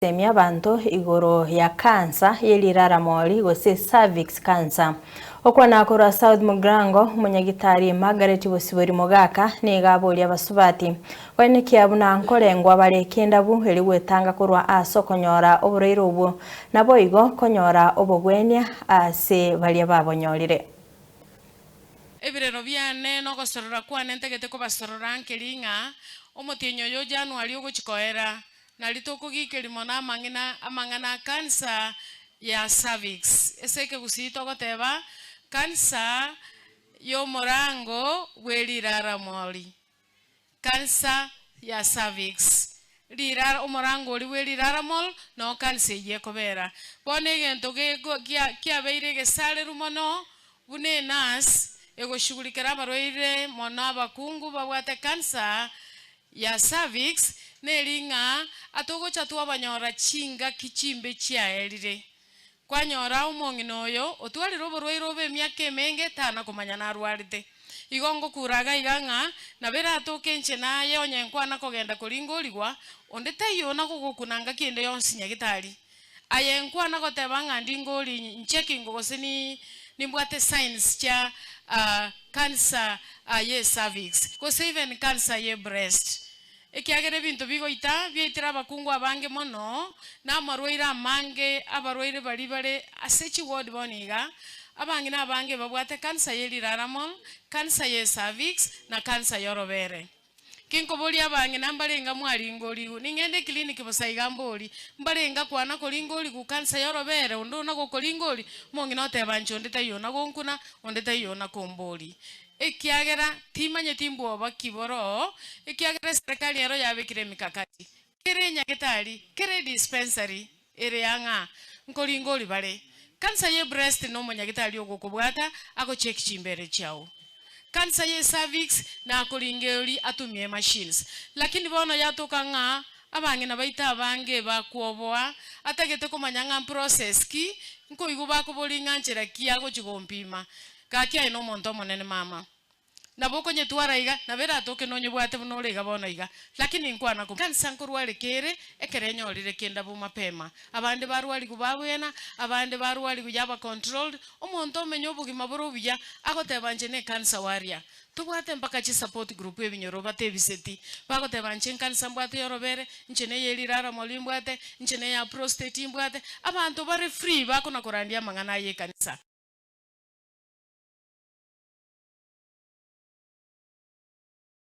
semia bantu igoro ya cancer yelirara moli gose cervix cancer okwana akora South Mugrango munyagitari Margaret Busibori Mogaka negaboli abasubati kwene kiabuna nkorengwa bare kendabu heli gwetanga kurwa asokonyora obureiro obwo nabo igo konyora obogwenia ase bali ababonyorire ebirero byane no gosorora kwane ntegete ko basorora nkelinga omotinyo yo January ogochikoera nalitoko gikelimo na amangana cancer ya cervix eseke gusito goteba cancer yo morango welirara moli cancer ya cervix lirara omorango oli welirara mol no cancer ye kobera bone gento kia beire gesale rumono bune nas egoshugulikira baroire mona abakungu babwate cancer ya cervix nelinga atogocha twabanyora chinga kichimbe chiaelire kwanyora umongino oyo otwalira oborwairo be myaka emenge tana komanya narwarite igongo kuraga iganga nabera atoke nche naye onyenkwana kogenda kolingoligwa onde tayona gokunanga kiende yonsinya gitari ayenkwana gotebanga ndingoli checking gosini nimbwate signs cha cancer ye cervix kose even cancer ye breast ekiagere bintu bigoita byitira abakungu abange mono na marwaire amange abarwaire bali bare asechi ward boniga abange na abange babwate cancer ye liraramol cancer ye cervix na cancer yorobere kinko boli abange nambalenga mwaringoli ningende clinic bosaiga mboli mbalenga kwana kolingoli ku cancer yorobere ondo nako kolingoli mongi note bancho ndeta yona gonkuna ondeta yona komboli ekiagera timanye timbo bakiboro ekiagera serikali yaro yabekire mikakati kere nyaketali kere dispensary ere yanga nkolingoli bare cancer ye breast no monyaketali ogokobwata ako check chimbere chao cancer ye cervix na kolingeli atumie machines lakini bono yatoka nga abange na baita abange bakuoboa atagete komanyanga process ki nko iguba ko bolinga nchera kiago chigompima kakia ino monto monene mama naboko nyetwara iga nabera atoke nonye bwate bunole iga bona iga lakini nkwana ko cancer nkorwale kere ekerenyorire kenda bu mapema abande barwali kubabwena abande barwali kujaba controlled omonto menyo bugima burubya agotebanje ne cancer warrior tubwate mpaka chi support group ebinyoro batebiseti bagotebanje cancer mbwate yorobere nchene yelirara molimbwate nchene ya prostate mbwate abantu bare free bako nakorandia mangana ye cancer